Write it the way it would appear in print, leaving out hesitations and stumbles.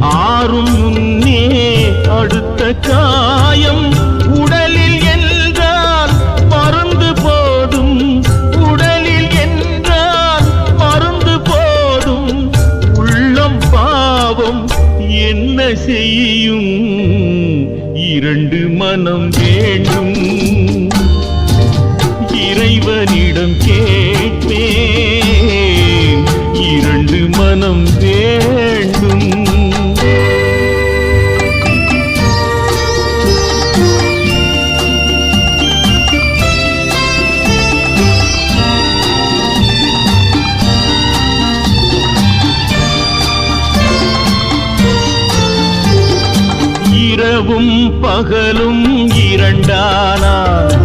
ஆறும் முன்னே அடுத்த காயம் உடலில் என்றால் மருந்து போதும், உடலில் என்றால் மருந்து போதும். உள்ளம் பாவம் என்ன செய்யும், இரண்டு மனம் வேண்டும். இறைவனிடம் கேட்பேன், இரண்டு மனம் வேண்டும். இரவும் பகலும் இரண்டானார்,